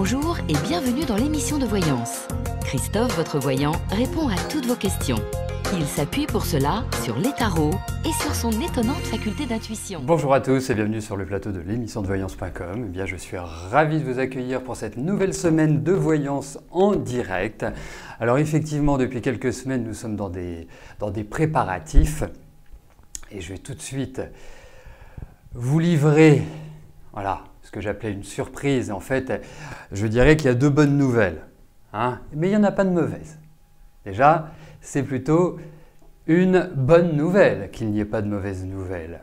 Bonjour et bienvenue dans l'émission de voyance. Christophe, votre voyant, répond à toutes vos questions. Il s'appuie pour cela sur les tarots et sur son étonnante faculté d'intuition. Bonjour à tous et bienvenue sur le plateau de l'émission de voyance.com. Eh bien, je suis ravi de vous accueillir pour cette nouvelle semaine de voyance en direct. Alors effectivement, depuis quelques semaines, nous sommes dans des préparatifs et je vais tout de suite vous livrer, voilà, ce que j'appelais une surprise. En fait, je dirais qu'il y a deux bonnes nouvelles, mais il n'y en a pas de mauvaises. Déjà, c'est plutôt une bonne nouvelle qu'il n'y ait pas de mauvaises nouvelles.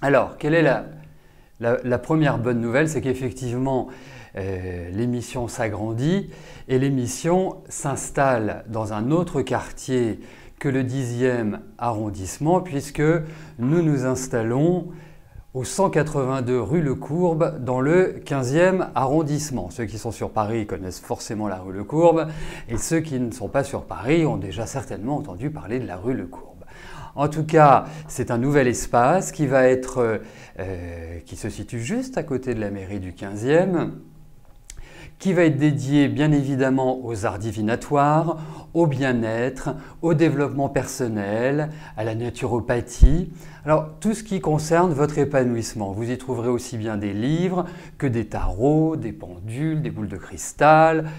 Alors, quelle est la première bonne nouvelle? C'est qu'effectivement, l'émission s'agrandit et l'émission s'installe dans un autre quartier que le 10e arrondissement, puisque nous nous installons au 182 rue Le Courbe, dans le 15e arrondissement. Ceux qui sont sur Paris connaissent forcément la rue Le Courbe, et ceux qui ne sont pas sur Paris ont déjà certainement entendu parler de la rue Le Courbe. En tout cas, c'est un nouvel espace qui va être, qui se situe juste à côté de la mairie du 15e, qui va être dédié bien évidemment aux arts divinatoires, au bien-être, au développement personnel, à la naturopathie. Alors tout ce qui concerne votre épanouissement. Vous y trouverez aussi bien des livres que des tarots, des pendules, des boules de cristal,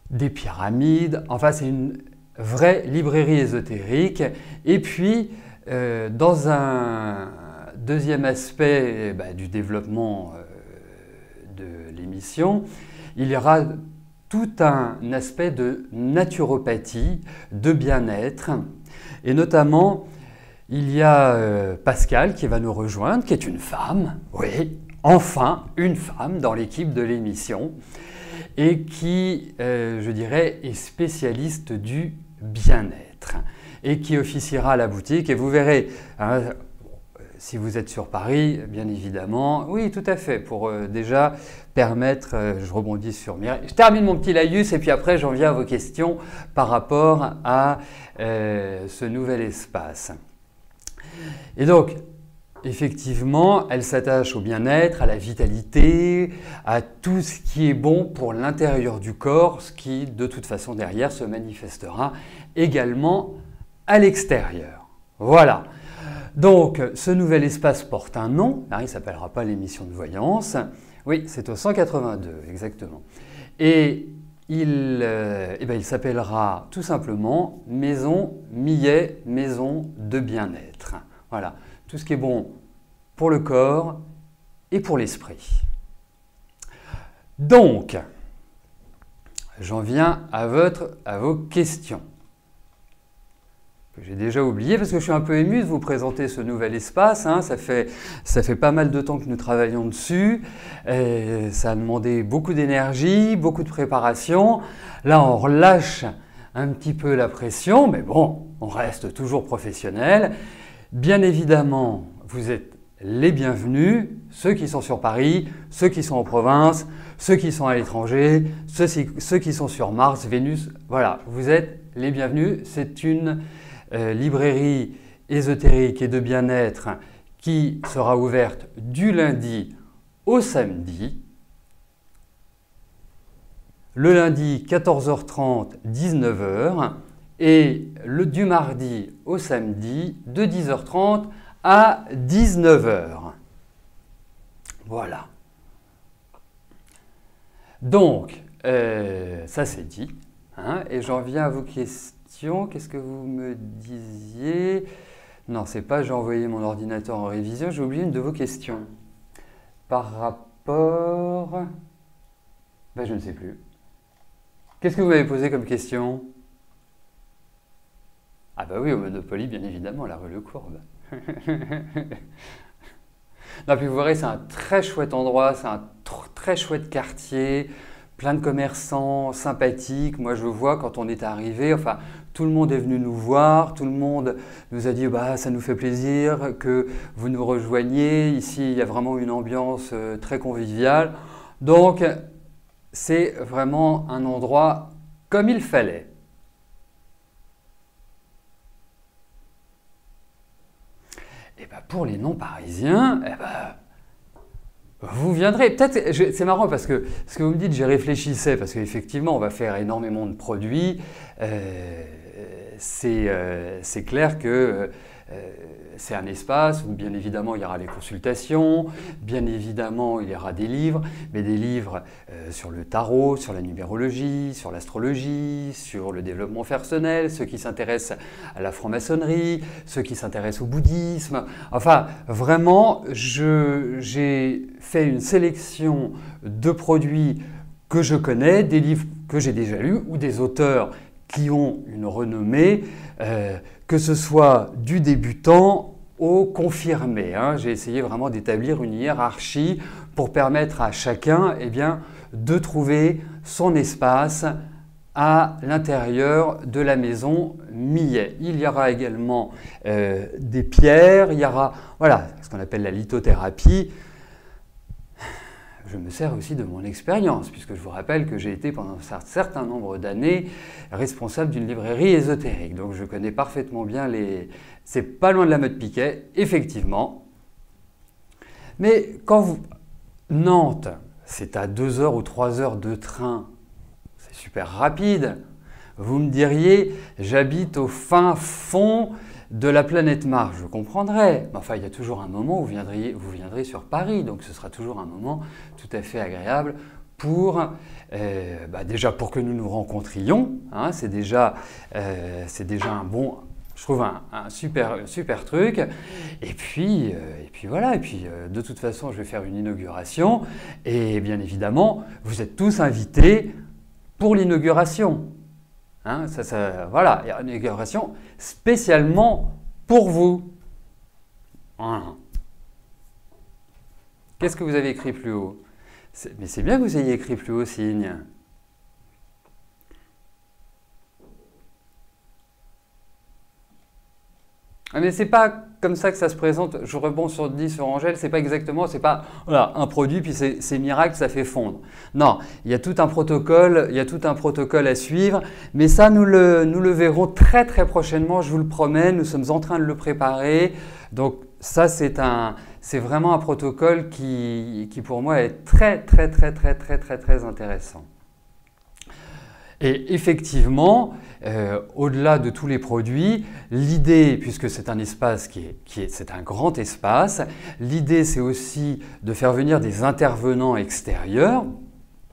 des pyramides. Enfin, c'est une vraie librairie ésotérique. Et puis, dans un deuxième aspect du développement de l'émission, il y aura tout un aspect de naturopathie, de bien-être, et notamment il y a Pascal qui va nous rejoindre, qui est une femme, oui, enfin une femme dans l'équipe de l'émission, et qui, je dirais, est spécialiste du bien-être, et qui officiera à la boutique, et vous verrez, si vous êtes sur Paris, bien évidemment, oui, tout à fait, pour déjà permettre, je rebondis sur Mireille, je termine mon petit laïus et puis après j'en viens à vos questions par rapport à ce nouvel espace. Et donc, effectivement, elle s'attache au bien-être, à la vitalité, à tout ce qui est bon pour l'intérieur du corps, ce qui, de toute façon, derrière, se manifestera également à l'extérieur. Voilà. Donc, ce nouvel espace porte un nom. Il ne s'appellera pas l'émission de voyance. Oui, c'est au 182, exactement. Et il s'appellera tout simplement Maison Millet, Maison de bien-être. Voilà, tout ce qui est bon pour le corps et pour l'esprit. Donc, j'en viens à vos questions. J'ai déjà oublié parce que je suis un peu ému de vous présenter ce nouvel espace. Ça fait pas mal de temps que nous travaillons dessus. Et ça a demandé beaucoup d'énergie, beaucoup de préparation. Là, on relâche un petit peu la pression, mais bon, on reste toujours professionnel. Bien évidemment, vous êtes les bienvenus, ceux qui sont sur Paris, ceux qui sont en province, ceux qui sont à l'étranger, ceux qui sont sur Mars, Vénus. Voilà, vous êtes les bienvenus. C'est une librairie ésotérique et de bien-être qui sera ouverte du lundi au samedi. Le lundi 14h30, 19h et du mardi au samedi de 10h30 à 19h. Voilà. Donc, ça c'est dit. Et j'en viens à vos questions. Qu'est-ce que vous me disiez? Non, c'est pas j'ai envoyé mon ordinateur en révision, j'ai oublié une de vos questions. Par rapport... je ne sais plus. Qu'est-ce que vous m'avez posé comme question? Ah bah oui, au Monopoly, bien évidemment, la rue Le Courbe. Non, puis vous verrez, c'est un très chouette endroit, c'est un très chouette quartier, plein de commerçants sympathiques. Moi, je vois quand on est arrivé, enfin, tout le monde est venu nous voir, tout le monde nous a dit ça nous fait plaisir que vous nous rejoigniez. Ici, il y a vraiment une ambiance très conviviale. Donc, c'est vraiment un endroit comme il fallait. Et pour les non-parisiens, vous viendrez. Peut-être, c'est marrant parce que ce que vous me dites, j'y réfléchissais, parce qu'effectivement, on va faire énormément de produits. C'est clair que c'est un espace où bien évidemment il y aura les consultations, bien évidemment il y aura des livres, mais des livres sur le tarot, sur la numérologie, sur l'astrologie, sur le développement personnel, ceux qui s'intéressent à la franc-maçonnerie, ceux qui s'intéressent au bouddhisme. Enfin, vraiment, j'ai fait une sélection de produits que je connais, des livres que j'ai déjà lus ou des auteurs qui ont une renommée, que ce soit du débutant au confirmé. J'ai essayé vraiment d'établir une hiérarchie pour permettre à chacun de trouver son espace à l'intérieur de la maison Millet. Il y aura également des pierres, il y aura ce qu'on appelle la lithothérapie. Je me sers aussi de mon expérience, puisque je vous rappelle que j'ai été pendant un certain nombre d'années responsable d'une librairie ésotérique. Donc je connais parfaitement bien les... C'est pas loin de la mode Piquet, effectivement. Mais quand vous... Nantes, c'est à 2 heures ou 3 heures de train. C'est super rapide. Vous me diriez, j'habite au fin fond de la planète Mars, je comprendrais. Mais enfin, il y a toujours un moment où vous viendrez sur Paris, donc ce sera toujours un moment tout à fait agréable pour, déjà pour que nous nous rencontrions. C'est déjà un bon, je trouve un super truc. Et puis voilà. Et puis de toute façon, je vais faire une inauguration et bien évidemment, vous êtes tous invités pour l'inauguration. Voilà, il y a une inauguration spécialement pour vous. Voilà. Qu'est-ce que vous avez écrit plus haut? Mais c'est bien que vous ayez écrit plus haut, signe. Mais c'est pas comme ça que ça se présente. Je rebondis sur Angèle, c'est pas exactement, c'est pas un produit puis c'est miracle, ça fait fondre. Non, il y a tout un protocole, à suivre. Mais ça, nous le verrons très très prochainement, je vous le promets. Nous sommes en train de le préparer. Donc ça, c'est vraiment un protocole qui pour moi est très très très très très très très intéressant. Et effectivement, au-delà de tous les produits, l'idée, puisque c'est un espace c'est un grand espace, l'idée c'est aussi de faire venir des intervenants extérieurs,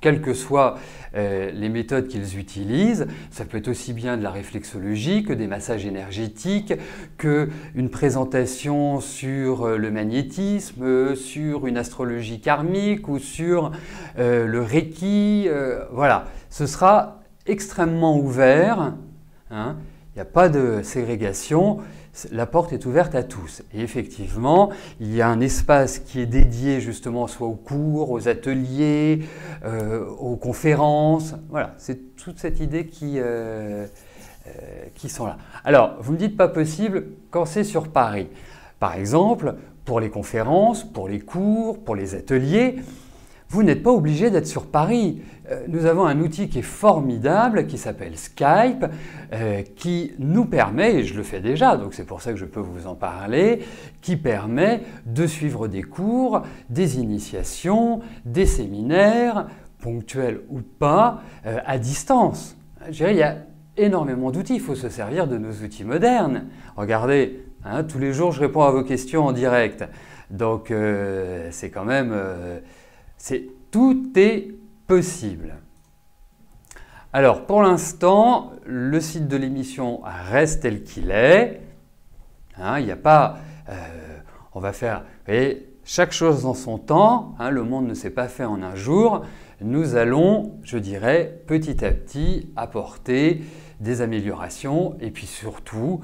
quelles que soient les méthodes qu'ils utilisent. Ça peut être aussi bien de la réflexologie que des massages énergétiques, qu'une présentation sur le magnétisme, sur une astrologie karmique ou sur le Reiki. Voilà, ce sera extrêmement ouvert, il n'y a pas de ségrégation, la porte est ouverte à tous. Et effectivement, il y a un espace qui est dédié justement soit aux cours, aux ateliers, aux conférences. Voilà, c'est toute cette idée qui sont là. Alors, vous me dites pas possible quand c'est sur Paris. Par exemple, pour les conférences, pour les cours, pour les ateliers, vous n'êtes pas obligé d'être sur Paris. Nous avons un outil qui est formidable, qui s'appelle Skype, qui nous permet, et je le fais déjà, donc c'est pour ça que je peux vous en parler, qui permet de suivre des cours, des initiations, des séminaires, ponctuels ou pas, à distance. Je dirais, il y a énormément d'outils, il faut se servir de nos outils modernes. Regardez, tous les jours je réponds à vos questions en direct, donc c'est quand même... tout est possible. Alors pour l'instant, le site de l'émission reste tel qu'il est. Il n'y a pas... on va faire... Vous voyez, chaque chose dans son temps. Le monde ne s'est pas fait en un jour. Nous allons, je dirais, petit à petit apporter des améliorations et puis surtout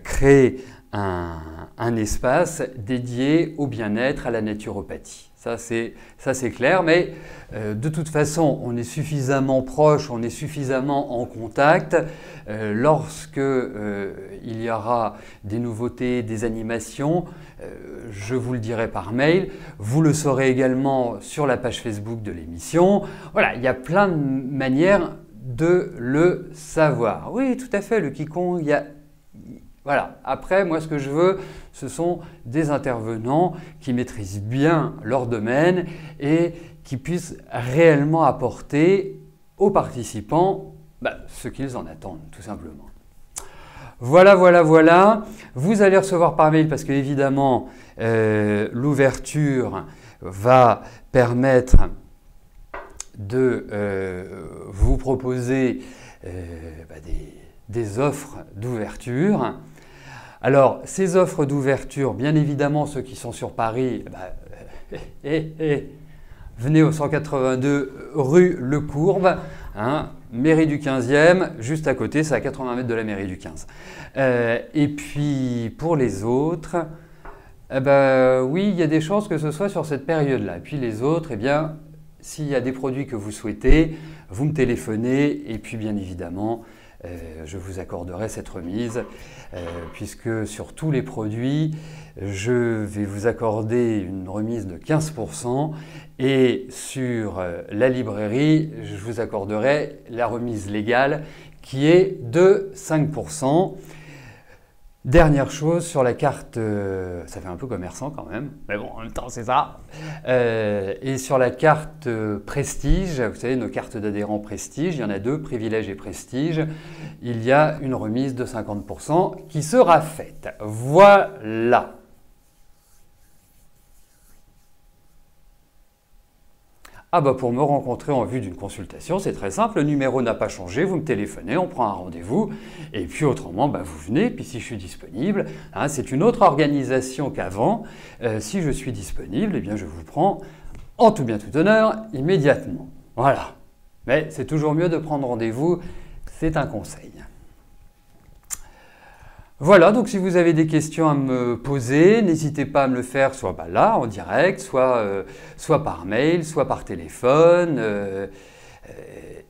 créer un espace dédié au bien-être, à la naturopathie. Ça c'est clair, mais de toute façon, on est suffisamment proche, on est suffisamment en contact. Lorsque il y aura des nouveautés, des animations, je vous le dirai par mail. Vous le saurez également sur la page Facebook de l'émission. Voilà, il y a plein de manières de le savoir. Oui, tout à fait, le Qigong, Voilà. Après, moi, ce que je veux, ce sont des intervenants qui maîtrisent bien leur domaine et qui puissent réellement apporter aux participants ce qu'ils en attendent, tout simplement. Voilà, voilà, voilà. Vous allez recevoir par mail parce que, évidemment, l'ouverture va permettre de vous proposer des offres d'ouverture. Alors, ces offres d'ouverture, bien évidemment, ceux qui sont sur Paris, venez au 182 rue Le Courbe, hein, mairie du 15e, juste à côté, c'est à 80 mètres de la mairie du 15. Et puis, pour les autres, oui, il y a des chances que ce soit sur cette période-là. Et puis les autres, eh bien, s'il y a des produits que vous souhaitez, vous me téléphonez et puis, bien évidemment, je vous accorderai cette remise puisque sur tous les produits, je vais vous accorder une remise de 15% et sur la librairie, je vous accorderai la remise légale qui est de 5%. Dernière chose, sur la carte, ça fait un peu commerçant quand même, mais bon, en même temps c'est ça. Et sur la carte Prestige, vous savez, nos cartes d'adhérents Prestige, il y en a deux, Privilège et Prestige, il y a une remise de 50% qui sera faite. Voilà. Pour me rencontrer en vue d'une consultation, c'est très simple, le numéro n'a pas changé, vous me téléphonez, on prend un rendez-vous, et puis autrement, vous venez, puis si je suis disponible, hein, c'est une autre organisation qu'avant, si je suis disponible, eh bien je vous prends en tout bien tout honneur immédiatement. Voilà. Mais c'est toujours mieux de prendre rendez-vous, c'est un conseil. Voilà, donc si vous avez des questions à me poser, n'hésitez pas à me le faire soit là, en direct, soit par mail, soit par téléphone.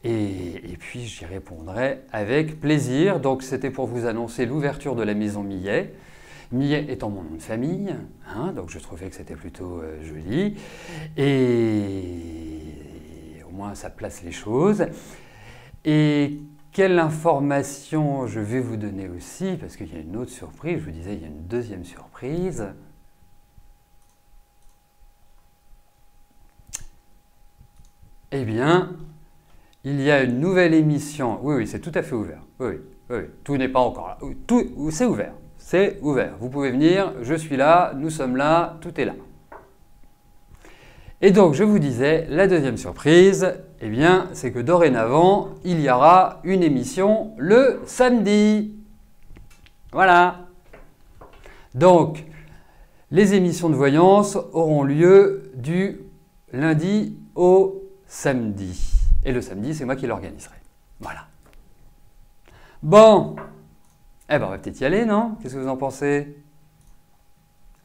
Et puis j'y répondrai avec plaisir. Donc c'était pour vous annoncer l'ouverture de la maison Millet. Millet étant mon nom de famille, hein, donc je trouvais que c'était plutôt joli. Et au moins ça place les choses. Et quelle information je vais vous donner aussi, parce qu'il y a une autre surprise, je vous disais, il y a une deuxième surprise. Eh bien, il y a une nouvelle émission. Oui, c'est tout à fait ouvert. Oui, tout n'est pas encore là. C'est ouvert. C'est ouvert. Vous pouvez venir, je suis là, nous sommes là, tout est là. Et donc, je vous disais, la deuxième surprise, eh bien, c'est que dorénavant, il y aura une émission le samedi. Voilà. Donc, les émissions de voyance auront lieu du lundi au samedi. Et le samedi, c'est moi qui l'organiserai. Voilà. Bon. On va peut-être y aller, non? Qu'est-ce que vous en pensez?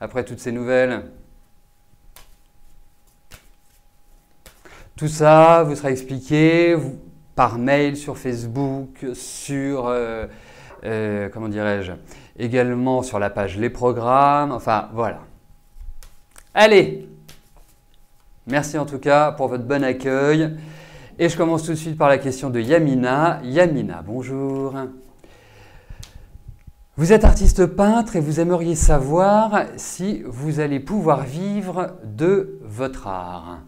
Après toutes ces nouvelles. Tout ça vous sera expliqué par mail, sur Facebook, sur, comment dirais-je, également sur la page Les Programmes, enfin voilà. Allez, merci en tout cas pour votre bon accueil. Et je commence tout de suite par la question de Yamina. Yamina, bonjour. Vous êtes artiste peintre et vous aimeriez savoir si vous allez pouvoir vivre de votre art.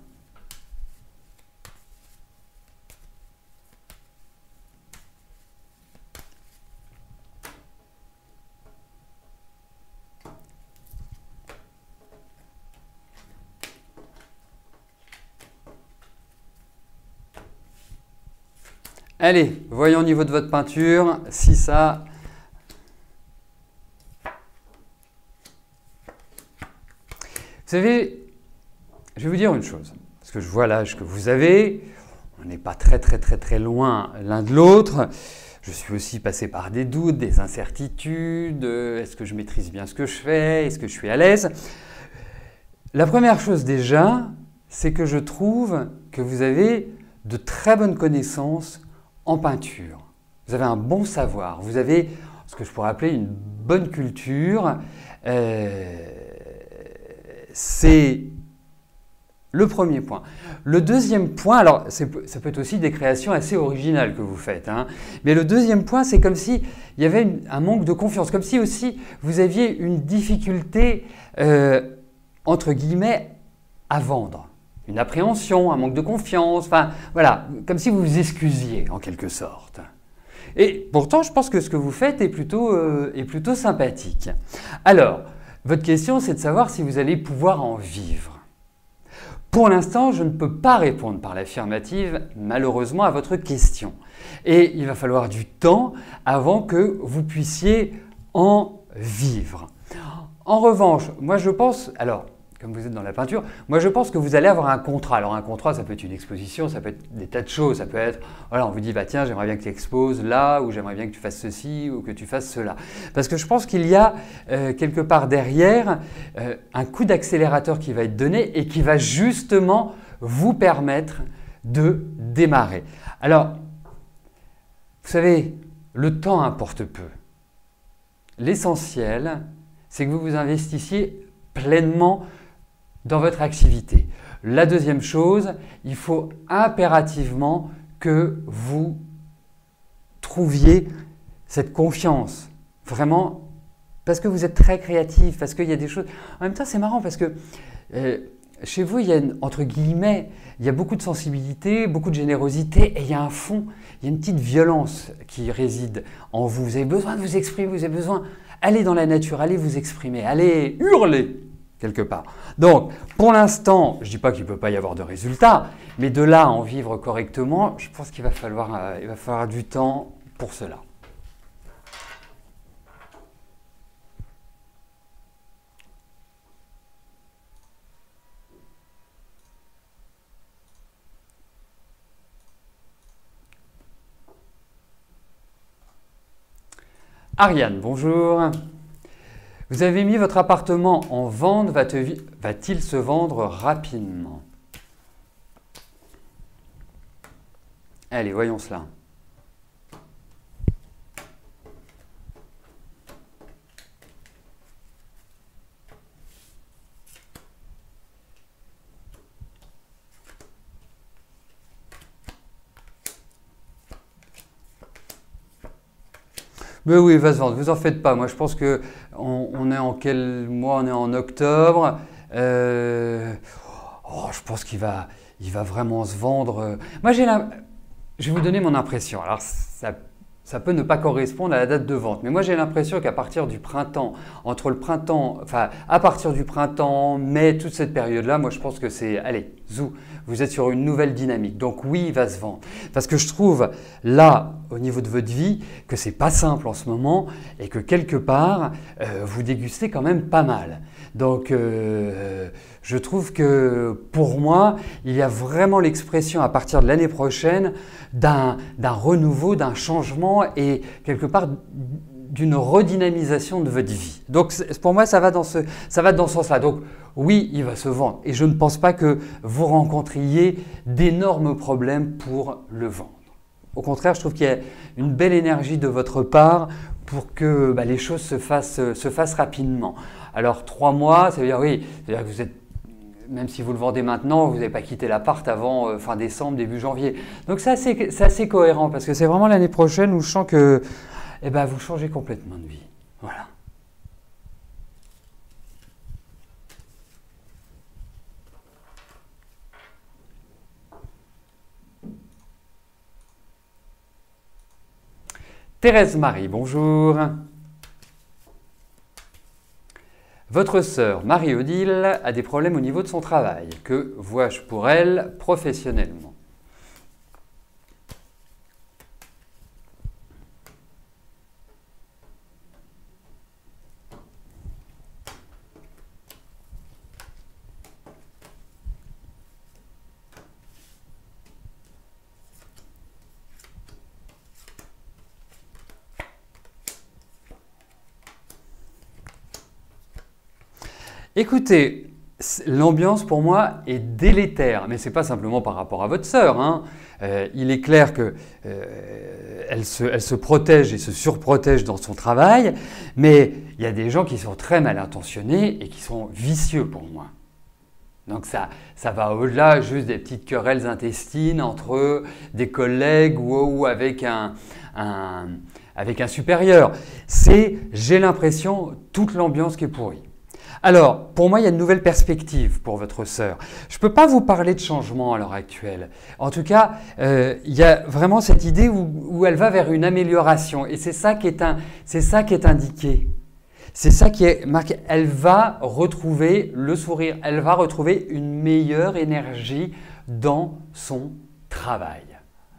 Allez, voyons au niveau de votre peinture si ça... Vous savez, je vais vous dire une chose, parce que je vois l'âge que vous avez, on n'est pas très loin l'un de l'autre. Je suis aussi passé par des doutes, des incertitudes, est-ce que je maîtrise bien ce que je fais, est-ce que je suis à l'aise? La première chose déjà, c'est que je trouve que vous avez de très bonnes connaissances en peinture. Vous avez un bon savoir, vous avez ce que je pourrais appeler une bonne culture. C'est le premier point. Le deuxième point, alors ça peut être aussi des créations assez originales que vous faites, hein, mais le deuxième point, c'est comme s'il y avait un manque de confiance, comme si aussi vous aviez une difficulté, entre guillemets, à vendre. Une appréhension, un manque de confiance, enfin voilà, comme si vous vous excusiez en quelque sorte. Et pourtant, je pense que ce que vous faites est plutôt sympathique. Alors, votre question, c'est de savoir si vous allez pouvoir en vivre. Pour l'instant, je ne peux pas répondre par l'affirmative, malheureusement, à votre question. Et il va falloir du temps avant que vous puissiez en vivre. En revanche, moi je pense, alors, comme vous êtes dans la peinture, moi je pense que vous allez avoir un contrat. Alors un contrat, ça peut être une exposition, ça peut être des tas de choses. Ça peut être, voilà, on vous dit, bah tiens, j'aimerais bien que tu exposes là, ou j'aimerais bien que tu fasses ceci, ou que tu fasses cela. Parce que je pense qu'il y a quelque part derrière un coup d'accélérateur qui va être donné et qui va justement vous permettre de démarrer. Alors, vous savez, le temps importe peu. L'essentiel, c'est que vous vous investissiez pleinement dans votre activité. La deuxième chose, il faut impérativement que vous trouviez cette confiance. Vraiment, parce que vous êtes très créatif, parce qu'il y a des choses… En même temps, c'est marrant parce que chez vous, il y a, entre guillemets, il y a beaucoup de sensibilité, beaucoup de générosité et il y a un fond, il y a une petite violence qui réside en vous. Vous avez besoin de vous exprimer, vous avez besoin… Allez dans la nature, allez vous exprimer, allez hurler quelque part. Donc, pour l'instant, je ne dis pas qu'il ne peut pas y avoir de résultats, mais de là à en vivre correctement, je pense qu'il va falloir du temps pour cela. Ariane, bonjour. Vous avez mis votre appartement en vente, va-t-il se vendre rapidement? Allez, voyons cela. Mais oui, il va se vendre, vous en faites pas. Moi, je pense que on est en quel mois? On est en octobre. Je pense qu'il va vraiment se vendre. Moi, je vais vous donner mon impression. Alors, ça peut ne pas correspondre à la date de vente, mais moi, j'ai l'impression qu'à partir du printemps, à partir du printemps, mai, toute cette période-là, moi, je pense que c'est, allez, zou, vous êtes sur une nouvelle dynamique. Donc oui, il va se vendre. Parce que je trouve là, au niveau de votre vie, que c'est pas simple en ce moment et que quelque part, vous dégustez quand même pas mal. Donc je trouve que pour moi, il y a vraiment l'expression à partir de l'année prochaine d'un renouveau, d'un changement et quelque part d'une redynamisation de votre vie. Donc pour moi, ça va dans ce sens-là. Donc oui, il va se vendre et je ne pense pas que vous rencontriez d'énormes problèmes pour le vendre. Au contraire, je trouve qu'il y a une belle énergie de votre part pour que les choses se fassent rapidement. Alors 3 mois, ça veut dire oui, c'est-à-dire que vous êtes, même si vous le vendez maintenant, vous n'avez pas quitté l'appart avant fin décembre, début janvier. Donc c'est assez cohérent parce que c'est vraiment l'année prochaine où je sens que vous changez complètement de vie. Voilà. Thérèse Marie, bonjour. Votre sœur Marie-Odile a des problèmes au niveau de son travail. Que vois-je pour elle professionnellement ? Écoutez, l'ambiance pour moi est délétère, mais ce n'est pas simplement par rapport à votre sœur. Hein. Il est clair qu'elle se protège et se surprotège dans son travail, mais il y a des gens qui sont très mal intentionnés et qui sont vicieux pour moi. Donc ça va au-delà juste des petites querelles intestines entre des collègues ou avec avec un supérieur. C'est, j'ai l'impression, toute l'ambiance qui est pourrie. Alors, pour moi, il y a une nouvelle perspective pour votre sœur. Je ne peux pas vous parler de changement à l'heure actuelle. En tout cas, il y a vraiment cette idée où elle va vers une amélioration. Et c'est ça qui est indiqué. C'est ça qui est marqué. Elle va retrouver le sourire. Elle va retrouver une meilleure énergie dans son travail.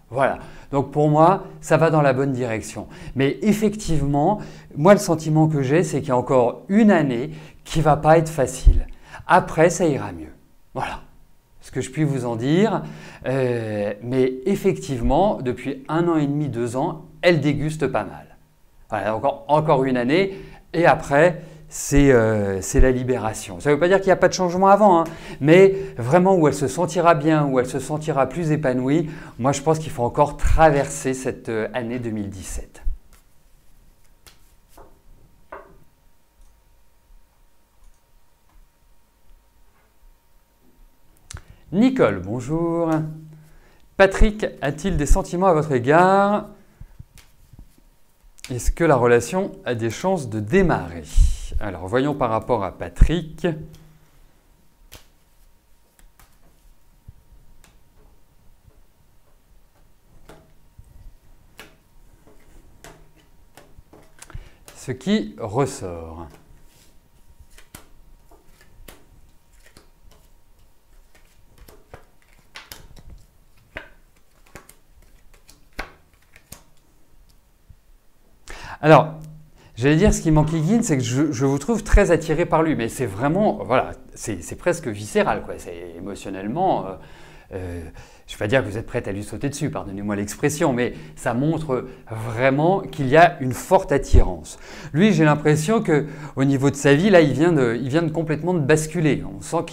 Voilà. Donc pour moi, ça va dans la bonne direction. Mais effectivement, moi, le sentiment que j'ai, c'est qu'il y a encore une année qui ne va pas être facile. Après, ça ira mieux. Voilà ce que je puis vous en dire. Mais effectivement, depuis 1 an et demi, 2 ans, elle déguste pas mal. Voilà, encore une année. Et après, c'est la libération. Ça ne veut pas dire qu'il n'y a pas de changement avant, hein, mais vraiment où elle se sentira bien, où elle se sentira plus épanouie, moi je pense qu'il faut encore traverser cette année 2017. Nicole, bonjour. Patrick a-t-il des sentiments à votre égard? Est-ce que la relation a des chances de démarrer? Alors, voyons par rapport à Patrick. Ce qui ressort. Alors, j'allais dire, ce qui m'enquiquine, c'est que je vous trouve très attiré par lui, mais c'est vraiment, voilà, c'est presque viscéral, quoi. C'est émotionnellement, je ne vais pas dire que vous êtes prête à lui sauter dessus, pardonnez-moi l'expression, mais ça montre vraiment qu'il y a une forte attirance. Lui, j'ai l'impression qu'au niveau de sa vie, là, il vient de complètement de basculer. On sent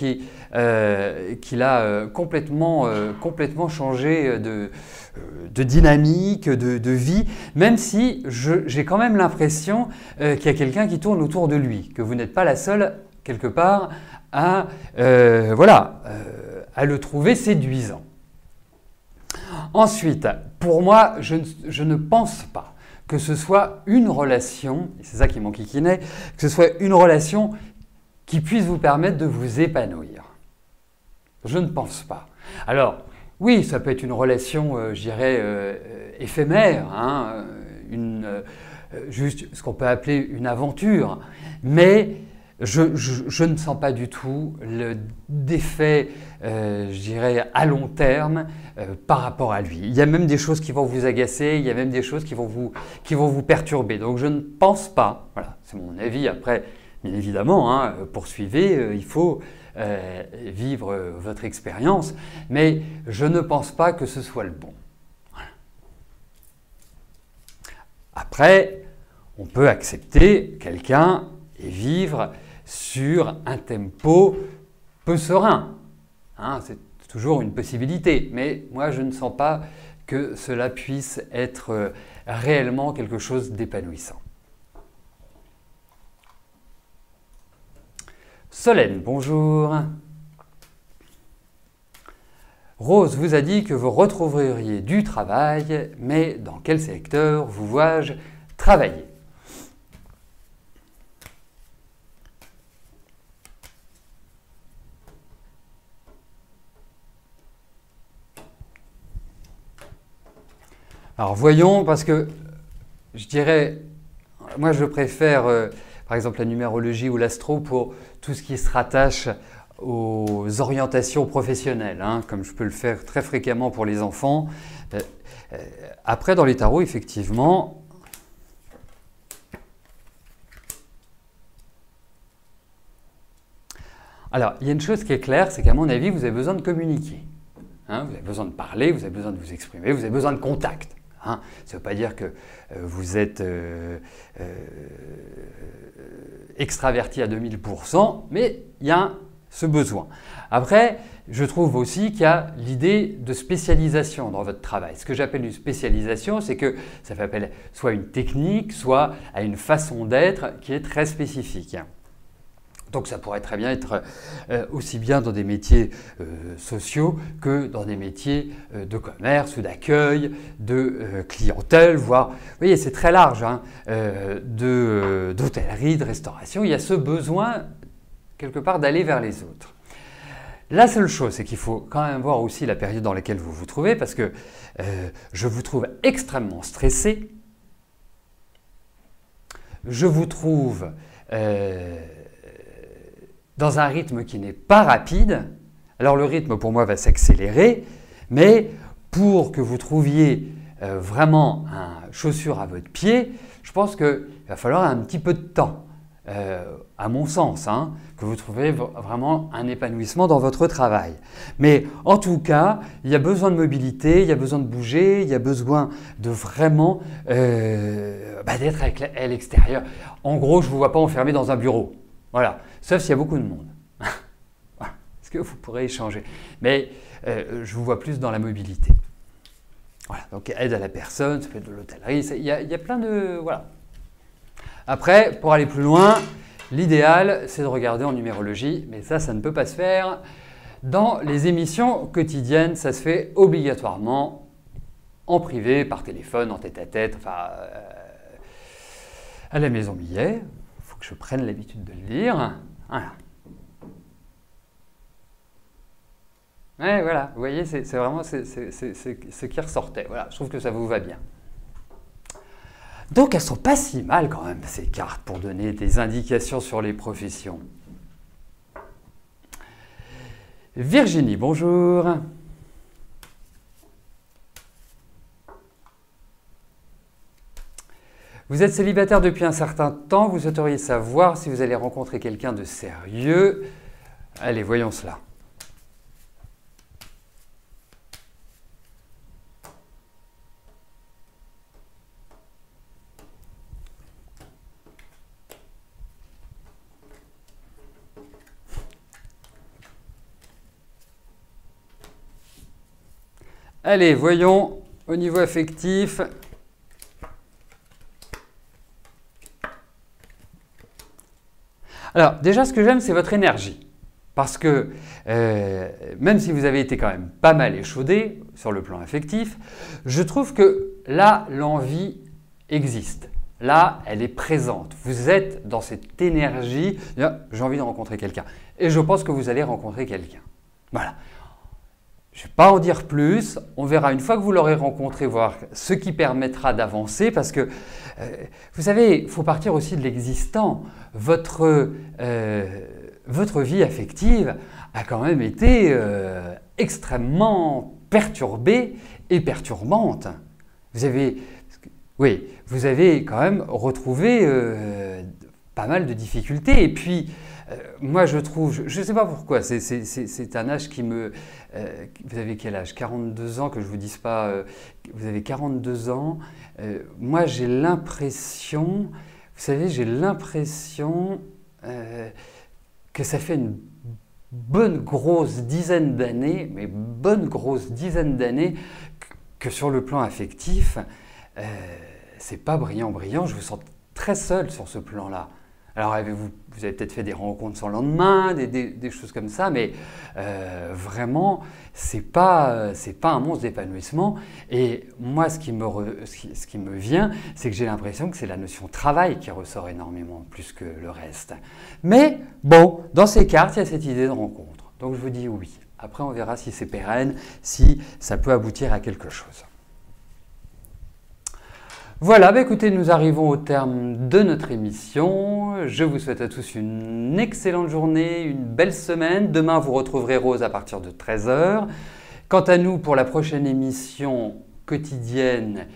qu'il a complètement changé de dynamique, de vie, même si j'ai quand même l'impression qu'il y a quelqu'un qui tourne autour de lui, que vous n'êtes pas la seule, quelque part, à le trouver séduisant. Ensuite, pour moi, je ne pense pas que ce soit une relation, et c'est ça qui m'enquiquinait, que ce soit une relation qui puisse vous permettre de vous épanouir. Je ne pense pas. Alors, oui, ça peut être une relation, je dirais, éphémère, hein, juste ce qu'on peut appeler une aventure, mais je ne sens pas du tout d'effet, je dirais, à long terme par rapport à lui. Il y a même des choses qui vont vous agacer, il y a même des choses qui vont vous perturber. Donc je ne pense pas, voilà, c'est mon avis, après, bien évidemment, hein, poursuivez, il faut vivre votre expérience, mais je ne pense pas que ce soit le bon. Voilà. Après, on peut accepter quelqu'un et vivre sur un tempo peu serein. Hein, c'est toujours une possibilité, mais moi je ne sens pas que cela puisse être réellement quelque chose d'épanouissant. Solène, bonjour. Rose vous a dit que vous retrouveriez du travail, mais dans quel secteur vous vois-je travailler? Alors voyons, parce que je dirais, moi je préfère par exemple la numérologie ou l'astro pour tout ce qui se rattache aux orientations professionnelles, hein, comme je peux le faire très fréquemment pour les enfants. Après, dans les tarots, effectivement, alors il y a une chose qui est claire, c'est qu'à mon avis, vous avez besoin de communiquer. Hein, vous avez besoin de parler, vous avez besoin de vous exprimer, vous avez besoin de contact. Hein, ça ne veut pas dire que vous êtes extraverti à 2000%, mais il y a ce besoin. Après, je trouve aussi qu'il y a l'idée de spécialisation dans votre travail. Ce que j'appelle une spécialisation, c'est que ça fait appel soit à une technique, soit à une façon d'être qui est très spécifique. Donc ça pourrait très bien être aussi bien dans des métiers sociaux que dans des métiers de commerce ou d'accueil, de clientèle, voire, vous voyez, c'est très large, hein, d'hôtellerie, de restauration. Il y a ce besoin, quelque part, d'aller vers les autres. La seule chose, c'est qu'il faut quand même voir aussi la période dans laquelle vous vous trouvez, parce que je vous trouve extrêmement stressé. Je vous trouve dans un rythme qui n'est pas rapide. Alors le rythme pour moi va s'accélérer, mais pour que vous trouviez vraiment une chaussure à votre pied, je pense qu'il va falloir un petit peu de temps, à mon sens, hein, que vous trouviez vraiment un épanouissement dans votre travail. Mais en tout cas, il y a besoin de mobilité, il y a besoin de bouger, il y a besoin de vraiment d'être à l'extérieur. En gros, je ne vous vois pas enfermé dans un bureau. Voilà, sauf s'il y a beaucoup de monde. Voilà. Est-ce que vous pourrez échanger? Mais je vous vois plus dans la mobilité. Voilà, donc aide à la personne, ça peut être de l'hôtellerie, il y a plein de... Voilà. Après, pour aller plus loin, l'idéal, c'est de regarder en numérologie, mais ça ne peut pas se faire dans les émissions quotidiennes, ça se fait obligatoirement en privé, par téléphone, en tête-à-tête, enfin, à la maison Millet. Que je prenne l'habitude de le lire. Voilà. Ouais, voilà, vous voyez, c'est vraiment ce qui ressortait. Voilà, je trouve que ça vous va bien. Donc, elles ne sont pas si mal quand même, ces cartes, pour donner des indications sur les professions. Virginie, bonjour. Vous êtes célibataire depuis un certain temps, vous souhaiteriez savoir si vous allez rencontrer quelqu'un de sérieux. Allez, voyons cela. Allez, voyons au niveau affectif. Alors, déjà, ce que j'aime, c'est votre énergie. Parce que même si vous avez été quand même pas mal échaudé sur le plan affectif, je trouve que là, l'envie existe. Là, elle est présente. Vous êtes dans cette énergie. J'ai envie de rencontrer quelqu'un. Et je pense que vous allez rencontrer quelqu'un. Voilà. Je ne vais pas en dire plus, on verra une fois que vous l'aurez rencontré, voir ce qui permettra d'avancer, parce que, vous savez, il faut partir aussi de l'existant. Votre vie affective a quand même été extrêmement perturbée et perturbante. Vous avez quand même retrouvé pas mal de difficultés. Et puis, moi, je trouve, je ne sais pas pourquoi, c'est un âge qui me... vous avez quel âge? 42 ans, que je ne vous dise pas... vous avez 42 ans. Moi, j'ai l'impression... Vous savez, j'ai l'impression que ça fait une bonne grosse dizaine d'années, mais bonne grosse dizaine d'années, que sur le plan affectif, c'est pas brillant. Je vous sens très seul sur ce plan-là. Alors, vous avez peut-être fait des rencontres sans lendemain, des choses comme ça, mais vraiment, c'est pas un monstre d'épanouissement. Et moi, ce qui me vient, c'est que j'ai l'impression que c'est la notion travail qui ressort énormément, plus que le reste. Mais bon, dans ces cartes, il y a cette idée de rencontre. Donc, je vous dis oui. Après, on verra si c'est pérenne, si ça peut aboutir à quelque chose. Voilà, écoutez, nous arrivons au terme de notre émission. Je vous souhaite à tous une excellente journée, une belle semaine. Demain, vous retrouverez Rose à partir de 13 h. Quant à nous, pour la prochaine émission quotidienne,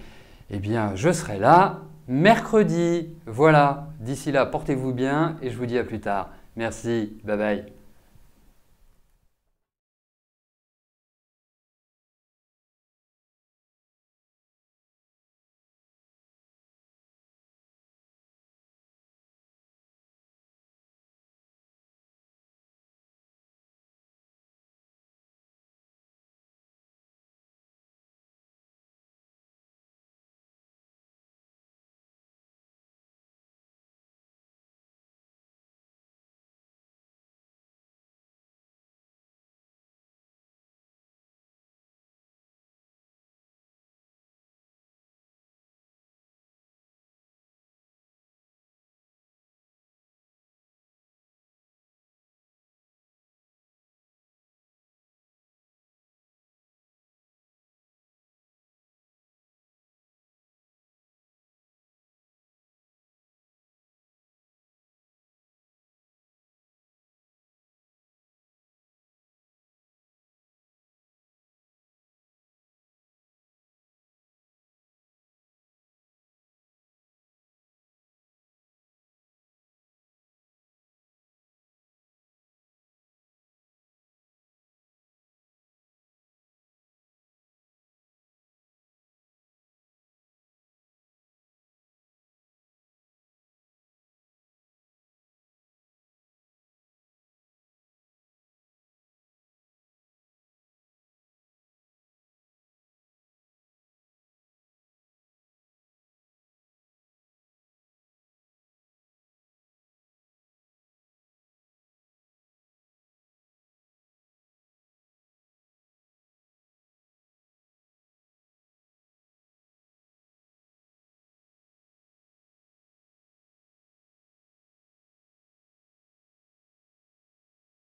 eh bien, je serai là mercredi. Voilà, d'ici là, portez-vous bien et je vous dis à plus tard. Merci, bye bye.